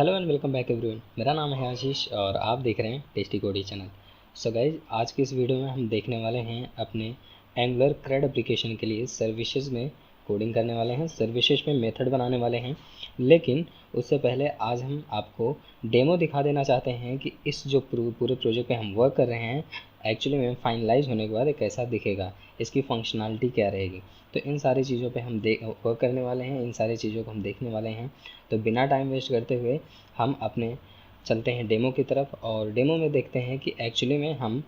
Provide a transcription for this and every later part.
Hello and welcome back everyone. मेरा नाम है आशीष और आप देख रहे हैं टेस्टी कोडी चैनल। सो गाइज, आज की इस वीडियो में हम देखने वाले हैं अपने एंगुलर क्रेड एप्लीकेशन के लिए सर्विसेज में कोडिंग करने वाले हैं, सर्विसेज में मेथड बनाने वाले हैं। लेकिन उससे पहले आज हम आपको डेमो दिखा देना चाहते हैं कि इस जो पूरे प्रोजेक्ट पे हम वर्क कर रहे हैं एक्चुअली में फाइनलाइज होने के बाद ये कैसा दिखेगा, इसकी फंक्शनलिटी क्या रहेगी। तो इन सारी चीज़ों पे हम वर्क करने वाले हैं, इन सारी चीज़ों को हम देखने वाले हैं। तो बिना टाइम वेस्ट करते हुए हम अपने चलते हैं डेमो की तरफ और डेमो में देखते हैं कि एक्चुअली में हम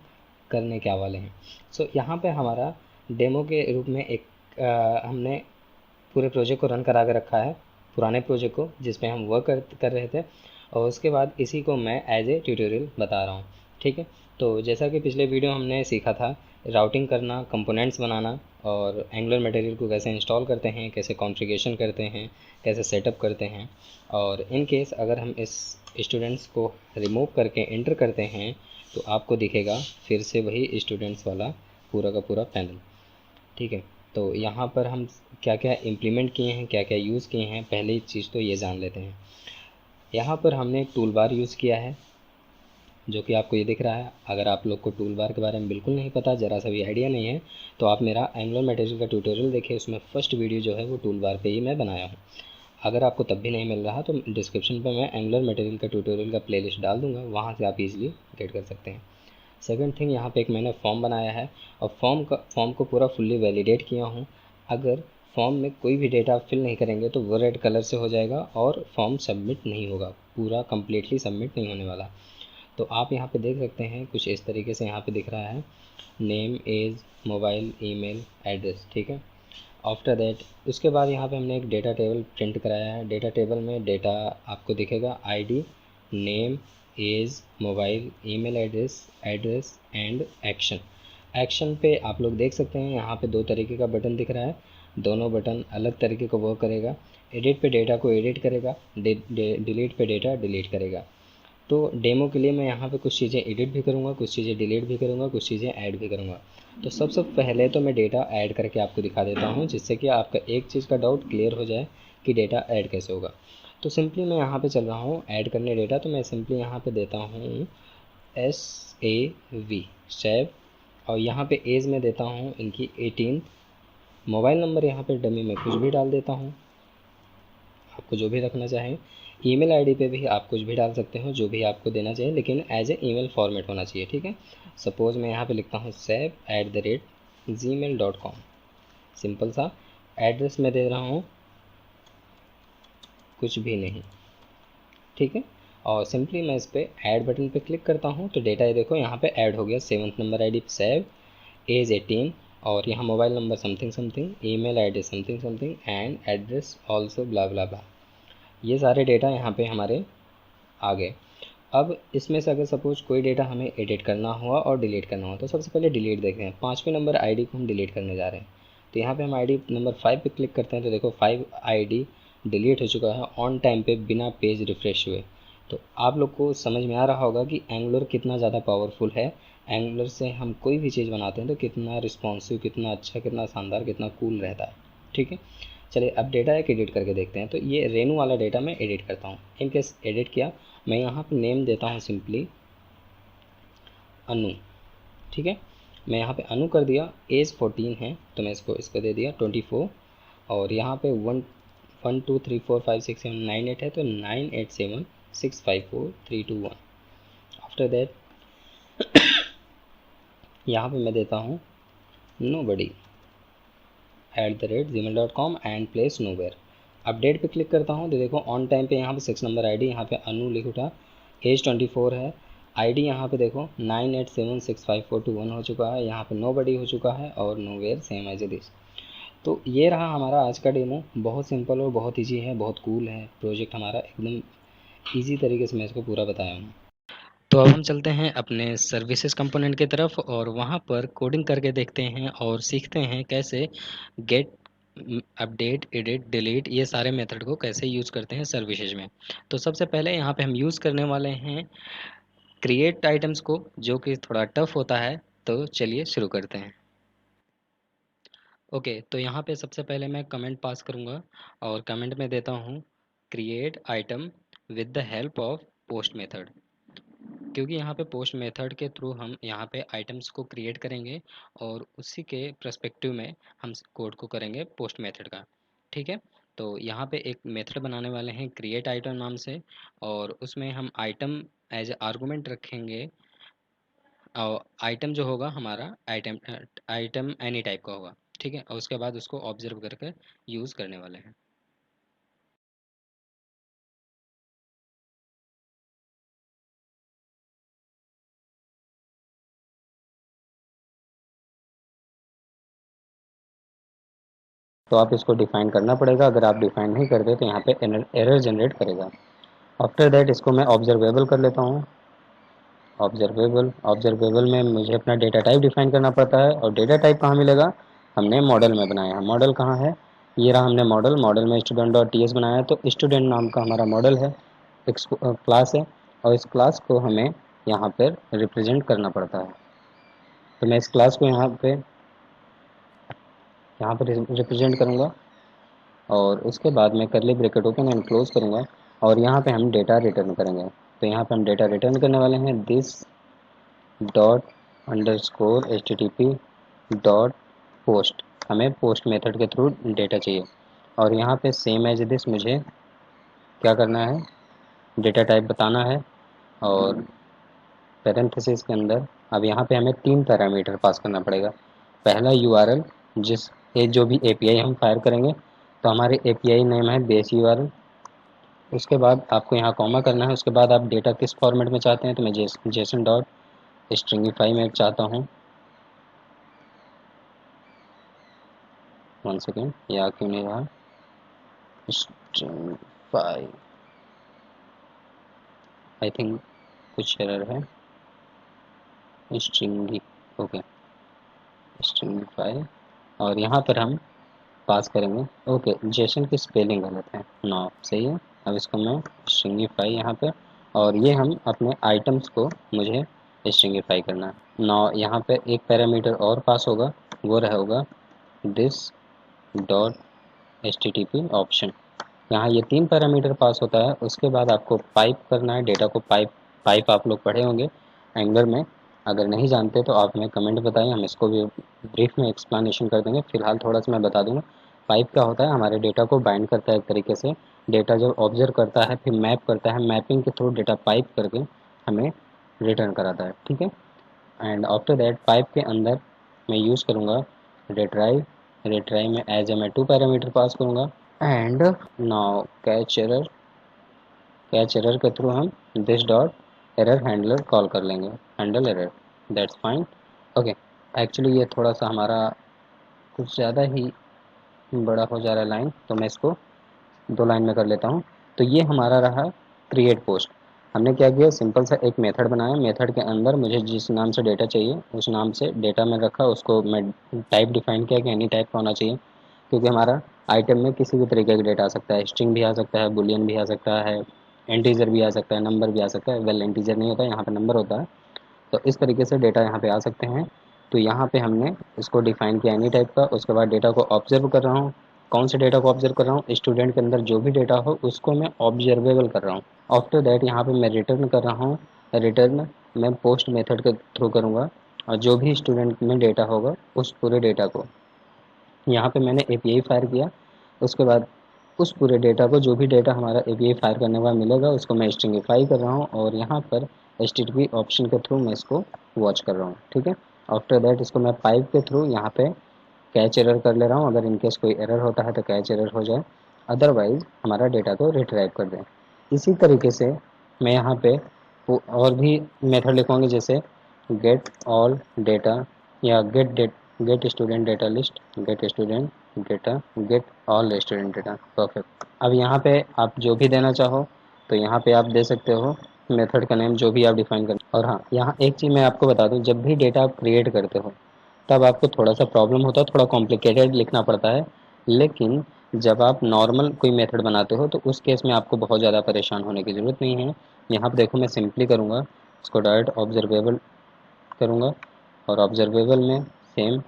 करने क्या वाले हैं। सो यहाँ पे हमारा डेमो के रूप में एक हमने पूरे प्रोजेक्ट को रन करा के रखा है, पुराने प्रोजेक्ट को जिस पे हम वर्क कर रहे थे, और उसके बाद इसी को मैं एज ए ट्यूटोरियल बता रहा हूँ। ठीक है, तो जैसा कि पिछले वीडियो हमने सीखा था राउटिंग करना, कंपोनेंट्स बनाना और एंगुलर मटेरियल को कैसे इंस्टॉल करते हैं, कैसे कॉन्फ़िगरेशन करते हैं, कैसे सेटअप करते हैं। और इन केस अगर हम इस स्टूडेंट्स को रिमूव करके एंटर करते हैं तो आपको दिखेगा फिर से वही स्टूडेंट्स वाला पूरा का पूरा पैनल। ठीक है, तो यहाँ पर हम क्या क्या इम्प्लीमेंट किए हैं, क्या क्या यूज़ किए हैं, पहली चीज़ तो ये जान लेते हैं। यहाँ पर हमने एक टूल बार यूज़ किया है जो कि आपको ये दिख रहा है। अगर आप लोग को टूल बार के बारे में बिल्कुल नहीं पता, ज़रा सा भी आइडिया नहीं है, तो आप मेरा एंगुलर मटेरियल का ट्यूटोरियल देखिए, उसमें फर्स्ट वीडियो जो है वो टूल बार पे ही मैं बनाया हूँ। अगर आपको तब भी नहीं मिल रहा तो डिस्क्रिप्शन पे मैं एंगुलर मटेरियल का ट्यूटोरियल का प्लेलिस्ट डाल दूँगा, वहाँ से आप इजीली गेट कर सकते हैं। सेकंड थिंग, यहाँ पे एक मैंने फॉर्म बनाया है और फॉर्म को पूरा फुल्ली वैलिडेट किया हूँ। अगर फॉर्म में कोई भी डेटा आप फिल नहीं करेंगे तो वो रेड कलर से हो जाएगा और फॉर्म सबमिट नहीं होगा, पूरा कम्प्लीटली सबमिट नहीं होने वाला। तो आप यहाँ पे देख सकते हैं कुछ इस तरीके से यहाँ पे दिख रहा है, name, age, mobile, email, address. ठीक है, आफ्टर दैट उसके बाद यहाँ पे हमने एक डेटा टेबल प्रिंट कराया है। डेटा टेबल में डेटा आपको दिखेगा ID, name, age, mobile, email address and action. Action पे आप लोग देख सकते हैं यहाँ पे दो तरीके का बटन दिख रहा है, दोनों बटन अलग तरीके का वर्क करेगा। एडिट पे डेटा को एडिट करेगा, डिलीट पे डेटा डिलीट करेगा। तो डेमो के लिए मैं यहाँ पे कुछ चीज़ें एडिट भी करूँगा, कुछ चीज़ें डिलीट भी करूँगा, कुछ चीज़ें ऐड भी करूँगा। तो सबसे पहले तो मैं डेटा ऐड करके आपको दिखा देता हूँ, जिससे कि आपका एक चीज़ का डाउट क्लियर हो जाए कि डेटा ऐड कैसे होगा। तो सिंपली मैं यहाँ पे चल रहा हूँ ऐड करने डेटा, तो मैं सिंपली यहाँ पे देता हूँ SAV सेव, और यहाँ पे एज में देता हूँ इनकी 18। मोबाइल नंबर यहाँ पे डमी में कुछ भी डाल देता हूँ, आपको जो भी रखना चाहें। ईमेल आईडी पे भी आप कुछ भी डाल सकते हो, जो भी आपको देना चाहिए, लेकिन एज ए ईमेल फॉर्मेट होना चाहिए। ठीक है, सपोज़ मैं यहाँ पे लिखता हूँ save@gmail.com, सिंपल सा। एड्रेस में दे रहा हूँ कुछ भी नहीं। ठीक है, और सिंपली मैं इस पर ऐड बटन पे क्लिक करता हूँ तो डेटा ये देखो यहाँ पे ऐड हो गया। 7th number ID save, as 18, और यहाँ mobile number something something, email ID something something and address also blah blah blah. ये सारे डेटा यहाँ पे हमारे आ गए। अब इसमें से अगर सपोज कोई डेटा हमें एडिट करना हुआ और डिलीट करना हो तो सबसे पहले डिलीट देखते हैं। 5वें नंबर आईडी को हम डिलीट करने जा रहे हैं, तो यहाँ पे हम आईडी नंबर 5 पे क्लिक करते हैं तो देखो 5 आईडी डिलीट हो चुका है ऑन टाइम पे, बिना पेज रिफ़्रेश हुए। तो आप लोग को समझ में आ रहा होगा कि एंगुलर कितना ज़्यादा पावरफुल है। एंगुलर से हम कोई भी चीज़ बनाते हैं तो कितना रिस्पॉन्सिव, कितना अच्छा, कितना शानदार, कितना कूल रहता है। ठीक है, चलिए अब डेटा एक एडिट करके देखते हैं। तो ये रेनू वाला डेटा मैं एडिट करता हूँ। इन केस एडिट किया, मैं यहाँ पे नेम देता हूँ सिंपली अनु। ठीक है, मैं यहाँ पे अनु कर दिया। एज 14 है तो मैं इसको दे दिया 24, और यहाँ पे 1 1 2 3 4 5 6 7 9 8 है तो 987654321। आफ्टर दैट यहाँ पे मैं देता हूँ nobody@gmail.com and place nowhere. Update पे क्लिक करता हूँ तो देखो ऑन टाइम पे यहाँ पे 6 नंबर आईडी, यहाँ पे अनु लिख उठा, एज 24 है, आईडी यहाँ पे देखो 9876542 हो चुका है, यहाँ पे नोबडी हो चुका है और नोवेयर सेम एज दिस। तो ये रहा हमारा आज का डेमो। बहुत सिंपल और बहुत ईजी है, बहुत कूल है प्रोजेक्ट हमारा, एकदम ईजी तरीके से मैं इसको पूरा बताया हूँ। तो अब हम चलते हैं अपने सर्विसेज कंपोनेंट की तरफ और वहाँ पर कोडिंग करके देखते हैं और सीखते हैं कैसे गेट, अपडेट, एडिट, डिलीट, ये सारे मेथड को कैसे यूज़ करते हैं सर्विसेज में। तो सबसे पहले यहाँ पे हम यूज़ करने वाले हैं क्रिएट आइटम्स को, जो कि थोड़ा टफ होता है। तो चलिए शुरू करते हैं। ओके, तो यहाँ पे सबसे पहले मैं कमेंट पास करूँगा और कमेंट में देता हूँ create item with the help of post method, क्योंकि यहाँ पे पोस्ट मेथड के थ्रू हम यहाँ पे आइटम्स को क्रिएट करेंगे और उसी के पर्सपेक्टिव में हम कोड को करेंगे पोस्ट मेथड का। ठीक है, तो यहाँ पे एक मेथड बनाने वाले हैं क्रिएट आइटम नाम से, और उसमें हम आइटम एज ए आर्गूमेंट रखेंगे। और आइटम जो होगा हमारा आइटम आइटम एनी टाइप का होगा। ठीक है, और उसके बाद उसको ऑब्जर्व करके यूज़ करने वाले हैं। तो आप इसको डिफाइन करना पड़ेगा, अगर आप डिफाइन नहीं करते तो यहाँ पे एरर जनरेट करेगा। आफ्टर दैट इसको मैं ऑब्जर्वेबल कर लेता हूँ। ऑब्जर्वेबल में मुझे अपना डेटा टाइप डिफाइन करना पड़ता है, और डेटा टाइप कहाँ मिलेगा, हमने मॉडल में बनाया है। मॉडल कहाँ है, ये रहा हमने मॉडल। मॉडल में स्टूडेंट डॉट टी एस बनाया है, तो स्टूडेंट नाम का हमारा मॉडल है, एक क्लास है, और इस क्लास को हमें यहाँ पर रिप्रेजेंट करना पड़ता है। तो मैं इस क्लास को यहाँ पर रिप्रेजेंट करूँगा, और उसके बाद मैं करली ब्रैकेट ओपन एंड क्लोज करूँगा, और यहाँ पे हम डेटा रिटर्न करेंगे। तो यहाँ पे हम डेटा रिटर्न करने वाले हैं this dot underscore H T T P dot post. हमें पोस्ट मेथड के थ्रू डेटा चाहिए, और यहाँ पे सेम एज दिस मुझे क्या करना है, डेटा टाइप बताना है। और पैरेंथेसिस के अंदर अब यहाँ पे हमें 3 पैरामीटर पास करना पड़ेगा। पहला यूआरएल, जिस ये जो भी एपीआई हम फायर करेंगे, तो हमारे एपीआई नेम है बेस यूआरएल। उसके बाद आपको यहाँ कॉमा करना है। उसके बाद आप डेटा किस फॉर्मेट में चाहते हैं, तो मैं जेसन डॉट स्ट्रिंगिफाई में चाहता हूँ। 1 सेकेंड, या क्यों नहीं रहा, स्ट्रिंगिफाई, आई थिंक कुछ एरर है। स्ट्रिंगी, ओके, स्ट्रिंगिफाई, और यहाँ पर हम पास करेंगे। ओके, जेसन की स्पेलिंग गलत है, नौ सही है। अब इसको मैं स्ट्रिंगिफाई यहाँ पे, और ये हम अपने आइटम्स को मुझे स्ट्रिंगिफाई करना है। नौ यहाँ पे एक पैरामीटर और पास होगा, वो रहेगा this dot H T T P option. यहाँ ये 3 पैरामीटर पास होता है। उसके बाद आपको पाइप करना है डेटा को। पाइप आप लोग पढ़े होंगे एंगलर में, अगर नहीं जानते तो आप हमें कमेंट बताएं, हम इसको भी ब्रीफ में एक्सप्लेनेशन कर देंगे। फिलहाल थोड़ा सा मैं बता दूंगा। पाइप क्या होता है, हमारे डेटा को बाइंड करता है एक तरीके से। डेटा जब ऑब्जर्व करता है फिर मैप करता है, मैपिंग के थ्रू डेटा पाइप करके हमें रिटर्न कराता है। ठीक है, एंड आफ्टर दैट पाइप के अंदर मैं यूज़ करूँगा रिट्राइव। रिट्राइव में एज ए मैं 2 पैरामीटर पास करूँगा, एंड नाउ कैच एरर के थ्रू हम this dot error handler call कर लेंगे, handle error, that's fine. Okay, actually ये थोड़ा सा हमारा कुछ ज़्यादा ही बड़ा हो जा रहा है लाइन, तो मैं इसको 2 लाइन में कर लेता हूँ। तो ये हमारा रहा क्रिएट पोस्ट। हमने क्या किया, सिंपल सा एक मेथड बनाया। मेथड के अंदर मुझे जिस नाम से डेटा चाहिए उस नाम से डेटा में रखा, उसको मैं टाइप डिफाइन किया कि एनी टाइप का होना चाहिए, क्योंकि हमारा आइटम में किसी भी तरीके का डेटा आ सकता है। स्ट्रिंग भी आ सकता है, बुलियन भी आ सकता है, इंटीजर भी आ सकता है, नंबर भी आ सकता है। वेल, इंटीजर नहीं होता, यहाँ पे नंबर होता है। तो इस तरीके से डेटा यहाँ पे आ सकते हैं। तो यहाँ पे हमने इसको डिफाइन किया एनी टाइप का। उसके बाद डेटा को ऑब्जर्व कर रहा हूँ। कौन से डेटा को ऑब्जर्व कर रहा हूँ, स्टूडेंट के अंदर जो भी डेटा हो उसको मैं ऑब्जर्वेबल कर रहा हूँ। आफ्टर दैट यहाँ पे मैं रिटर्न कर रहा हूँ। रिटर्न मैं पोस्ट मेथड के थ्रू करूँगा, और जो भी स्टूडेंट में डेटा होगा उस पूरे डेटा को यहाँ पे मैंने एपीआई फायर किया। उसके बाद उस पूरे डेटा को, जो भी डेटा हमारा एपीआई फायर करने का मिलेगा, उसको मैं स्ट्रिंगिफाई कर रहा हूँ, और यहाँ पर एचटीटीपी ऑप्शन के थ्रू मैं इसको वॉच कर रहा हूँ। ठीक है, आफ्टर दैट इसको मैं पाइप के थ्रू यहाँ पे कैच एरर कर ले रहा हूँ। अगर इनकेस कोई एरर होता है तो कैच एरर हो जाए, अदरवाइज हमारा डेटा को रिट्राइव कर दें। इसी तरीके से मैं यहाँ पे और भी मेथड लिखवाऊंगी, जैसे गेट ऑल डेटा, या get student data list, get student data, get all student data. Perfect. अब यहाँ पे आप जो भी देना चाहो तो यहाँ पे आप दे सकते हो, मेथड का नेम जो भी आप डिफाइन कर। और हाँ, यहाँ एक चीज़ मैं आपको बता दूँ, जब भी डेटा आप क्रिएट करते हो तब आपको थोड़ा सा प्रॉब्लम होता है, थोड़ा कॉम्प्लिकेटेड लिखना पड़ता है। लेकिन जब आप नॉर्मल कोई मेथड बनाते हो तो उस केस में आपको बहुत ज़्यादा परेशान होने की ज़रूरत नहीं है। यहाँ पर देखो, मैं सिंपली करूँगा, इसको डायरेक्ट ऑब्जर्वेबल करूँगा, और ऑब्जर्वेबल में सेम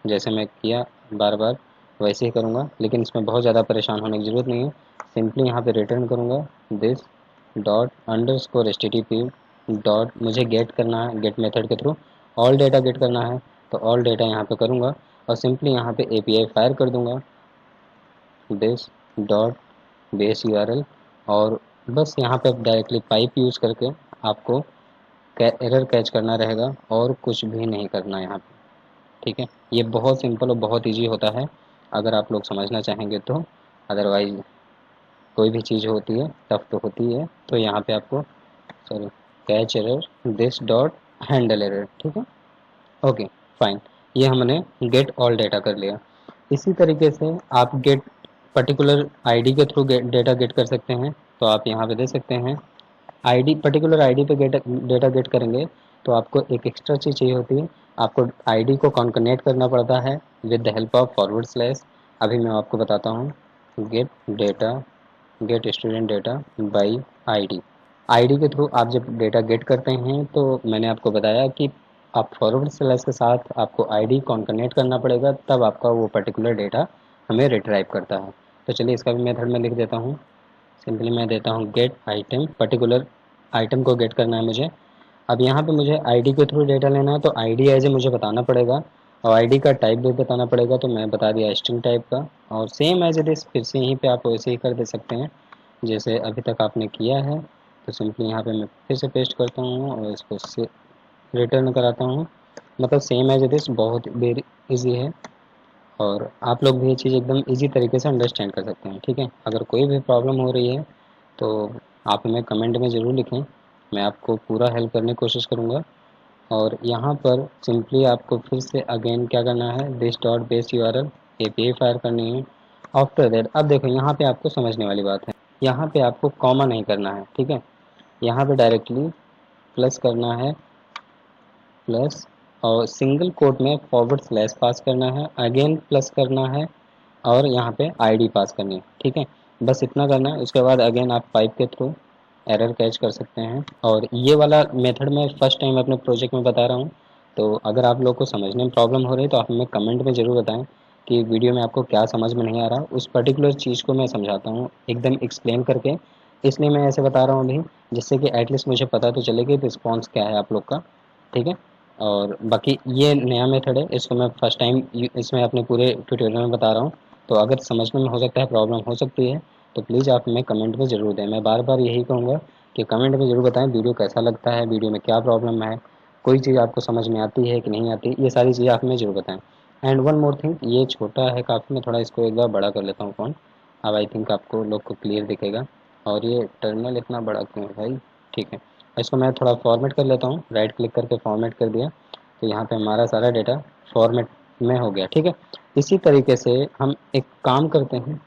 जैसे मैं किया बार बार वैसे ही करूँगा, लेकिन इसमें बहुत ज़्यादा परेशान होने की ज़रूरत नहीं है। सिंपली यहाँ पे रिटर्न करूँगा this dot underscore HTTP dot मुझे गेट करना है, गेट मेथड के थ्रू ऑल डेटा गेट करना है, तो ऑल डेटा यहाँ पे करूँगा और सिंपली यहाँ पे API फायर कर दूँगा दिस डॉट बेस URL, और बस यहाँ पे डायरेक्टली पाइप यूज़ करके आपको एरर कैच करना रहेगा और कुछ भी नहीं करना है यहाँ पे। ठीक है, ये बहुत सिंपल और बहुत इजी होता है अगर आप लोग समझना चाहेंगे तो। अदरवाइज कोई भी चीज़ होती है टफ तो होती है, तो यहाँ पे आपको sorry catch error this dot handle error. ठीक है, ओके फाइन, ये हमने गेट ऑल डेटा कर लिया। इसी तरीके से आप गेट पर्टिकुलर आईडी के थ्रू डेटा गेट कर सकते हैं। तो आप यहाँ पे दे सकते हैं आईडी, पर्टिकुलर आईडी पे डेटा गेट करेंगे तो आपको एक एक्स्ट्रा चीज़ चाहिए होती है, आपको आईडी को कॉन्कनेक्ट करना पड़ता है with the help of forward slash. अभी मैं आपको बताता हूँ get data, get student data by ID. ID के थ्रू आप जब डेटा गेट करते हैं तो मैंने आपको बताया कि आप फॉरवर्ड स्लैश के साथ आपको आईडी कॉन्कनेक्ट करना पड़ेगा, तब आपका वो पर्टिकुलर डेटा हमें रिट्राइव करता है। तो चलिए इसका भी मेथड मैं लिख देता हूँ। सिंपली मैं देता हूँ गेट आइटम, पर्टिकुलर आइटम को गेट करना है मुझे। अब यहाँ पे मुझे आईडी के थ्रू डेटा लेना है, तो आईडी एज ए मुझे बताना पड़ेगा और आईडी का टाइप भी बताना पड़ेगा, तो मैं बता दिया स्ट्रिंग टाइप का। और सेम एज इट इज़ फिर से यहीं पे आप वैसे ही कर दे सकते हैं जैसे अभी तक आपने किया है। तो सिंपली यहाँ पे मैं फिर से पेस्ट करता हूँ और इसको से रिटर्न कराता हूँ। मतलब सेम एज इट इज़, बहुत वेरी ईजी है और आप लोग भी ये चीज़ एकदम इजी तरीके से अंडरस्टैंड कर सकते हैं। ठीक है, अगर कोई भी प्रॉब्लम हो रही है तो आप हमें कमेंट में ज़रूर लिखें, मैं आपको पूरा हेल्प करने की कोशिश करूँगा। और यहाँ पर सिंपली आपको फिर से अगेन क्या करना है, this dot base URL API fire करनी है। आफ्टर दैट अब देखो यहाँ पे आपको समझने वाली बात है, यहाँ पे आपको कॉमा नहीं करना है। ठीक है, यहाँ पे डायरेक्टली प्लस करना है, प्लस और सिंगल कोट में फॉरवर्ड स्लैश पास करना है, अगेन प्लस करना है और यहाँ पे आईडी पास करनी है। ठीक है, बस इतना करना है। उसके बाद अगेन आप पाइप के थ्रू एरर कैच कर सकते हैं। और ये वाला मेथड मैं फर्स्ट टाइम अपने प्रोजेक्ट में बता रहा हूँ, तो अगर आप लोग को समझने में प्रॉब्लम हो रही है तो आप हमें कमेंट में ज़रूर बताएं कि वीडियो में आपको क्या समझ में नहीं आ रहा, उस पर्टिकुलर चीज़ को मैं समझाता हूँ एकदम एक्सप्लेन करके, इसलिए मैं ऐसे बता रहा हूँ अभी, जिससे कि एटलीस्ट मुझे पता तो चले कि रिस्पॉन्स क्या है आप लोग का। ठीक है, और बाकी ये नया मेथड है, इसको मैं फर्स्ट टाइम इसमें अपने पूरे ट्यूटोरियल में बता रहा हूँ, तो अगर समझने में हो सकता है प्रॉब्लम हो सकती है तो प्लीज़ आप हमें कमेंट में ज़रूर दें। मैं बार बार यही कहूँगा कि कमेंट में ज़रूर बताएं वीडियो कैसा लगता है, वीडियो में क्या प्रॉब्लम है, कोई चीज़ आपको समझ में आती है कि नहीं आती, ये सारी चीज़ें आप हमें ज़रूर बताएं। एंड वन मोर थिंग, ये छोटा है काफ़ी, मैं थोड़ा इसको एक बार बड़ा कर लेता हूँ फ़ॉन्ट। अब आई थिंक आपको लोग को क्लियर दिखेगा। और ये टर्मिनल इतना बड़ा क्यों है भाई। ठीक है, इसको मैं थोड़ा फॉर्मेट कर लेता हूँ, राइट क्लिक करके फॉर्मेट कर दिया, तो यहाँ पे हमारा सारा डेटा फॉर्मेट में हो गया। ठीक है, इसी तरीके से हम एक काम करते हैं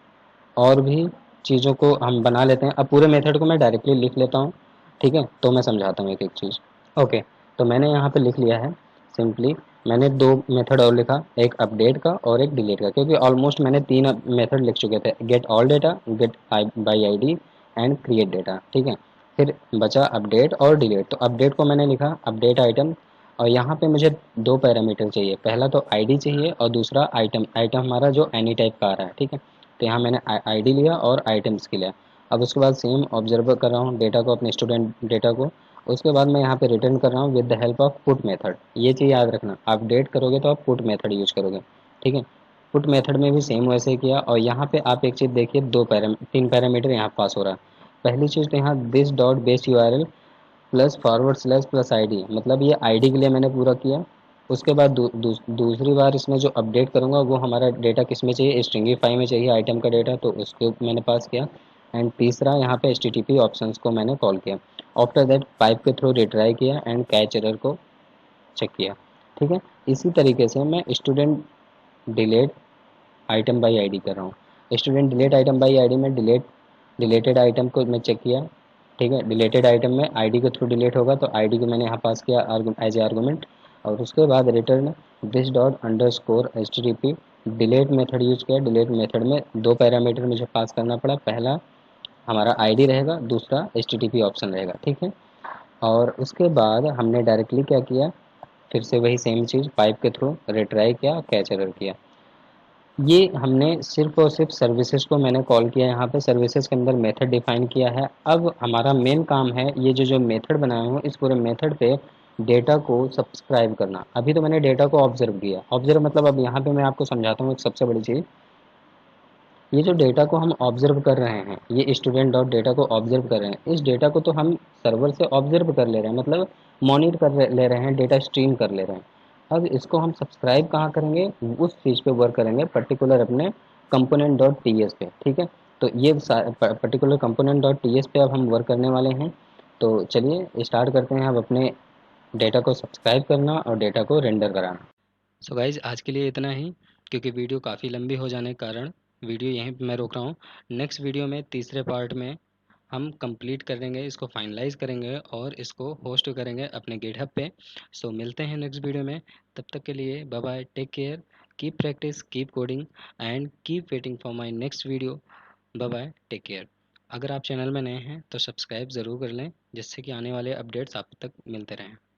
और भी चीज़ों को हम बना लेते हैं। अब पूरे मेथड को मैं डायरेक्टली लिख लेता हूँ। ठीक है, तो मैं समझाता हूँ एक एक चीज़। ओके, तो मैंने यहाँ पे लिख लिया है सिंपली, मैंने दो मेथड और लिखा, एक अपडेट का और एक डिलीट का, क्योंकि ऑलमोस्ट मैंने तीन मेथड लिख चुके थे, get all data, get by ID and create data. ठीक है, फिर बचा अपडेट और डिलीट। तो अपडेट को मैंने लिखा अपडेट आइटम, और यहाँ पे मुझे दो पैरामीटर चाहिए, पहला तो आईडी चाहिए और दूसरा आइटम। आइटम हमारा जो एनी टाइप का आ रहा है। ठीक है, तो यहाँ मैंने आईडी लिया और आइटम्स के लिया। अब उसके बाद सेम ऑब्जर्व कर रहा हूँ डेटा को, अपने स्टूडेंट डेटा को। उसके बाद मैं यहाँ पे रिटर्न कर रहा हूँ with the help of put method. ये चीज़ याद रखना, आप अपडेट करोगे तो आप पुट मेथड यूज करोगे। ठीक है, पुट मेथड में भी सेम वैसे ही किया। और यहाँ पे आप एक चीज़ देखिए, तीन पैरामीटर यहाँ पास हो रहा है। पहली चीज़ तो यहाँ this dot base URL plus forward slash plus ID, मतलब ये आईडी के लिए मैंने पूरा किया। उसके बाद दूसरी बार इसमें जो अपडेट करूँगा वो हमारा डेटा किस में चाहिए, स्ट्रिंगीफाई में चाहिए आइटम का डेटा, तो उसको मैंने पास किया। एंड तीसरा यहाँ पे HTTP ऑप्शंस को मैंने कॉल किया। आफ्टर दैट पाइप के थ्रू रिट्राई किया एंड कैच एरर को चेक किया। ठीक है, इसी तरीके से मैं student delete item by ID कर रहा हूँ। Student delete item by ID में डिलीटेड आइटम को मैं चेक किया। ठीक है, डिलीटेड आइटम में आईडी के थ्रू डिलीट होगा, तो आईडी को मैंने यहाँ पास किया एज ए आर्गूमेंट। और उसके बाद return this dot underscore HTTP delete method use किया। डिलीट मेथड में दो पैरामीटर मुझे पास करना पड़ा, पहला हमारा आईडी रहेगा, दूसरा HTTP ऑप्शन रहेगा। ठीक है, और उसके बाद हमने डायरेक्टली क्या किया, फिर से वही सेम चीज़ पाइप के थ्रू रिट्राई किया, कैच एरर किया। ये हमने सिर्फ और सिर्फ सर्विसेज को मैंने कॉल किया है, यहाँ पे सर्विसेज के अंदर मेथड डिफाइन किया है। अब हमारा मेन काम है ये जो जो मेथड बनाया हूँ इस पूरे मेथड पे डेटा को सब्सक्राइब करना। अभी तो मैंने डेटा को ऑब्जर्व किया, ऑब्जर्व मतलब अब यहाँ पे मैं आपको समझाता हूँ एक सबसे बड़ी चीज़। ये जो डेटा को हम ऑब्जर्व कर रहे हैं, ये स्टूडेंट डॉट डेटा को ऑब्जर्व कर रहे हैं, इस डेटा को तो हम सर्वर से ऑब्जर्व कर ले रहे हैं, मतलब मॉनिटर ले रहे हैं, डेटा स्ट्रीम कर ले रहे हैं। अब इसको हम सब्सक्राइब कहाँ करेंगे, उस चीज़ पे वर्क करेंगे पर्टिकुलर अपने कंपोनेंट डॉट टी एस पे। ठीक है, तो ये particular component dot T S पे अब हम वर्क करने वाले हैं। तो चलिए स्टार्ट करते हैं अब अपने डेटा को सब्सक्राइब करना और डेटा को रेंडर कराना। सो गाइज आज के लिए इतना ही, क्योंकि वीडियो काफ़ी लंबी हो जाने के कारण वीडियो यहीं पे मैं रोक रहा हूँ। नेक्स्ट वीडियो में तीसरे पार्ट में हम कंप्लीट करेंगे, इसको फाइनलाइज करेंगे और इसको होस्ट करेंगे अपने गिटहब पे। सो मिलते हैं नेक्स्ट वीडियो में, तब तक के लिए bye bye, take care, keep practice, keep coding and keep waiting for my next video. Bye bye, take care. अगर आप चैनल में नए हैं तो सब्सक्राइब ज़रूर कर लें, जिससे कि आने वाले अपडेट्स आप तक मिलते रहें।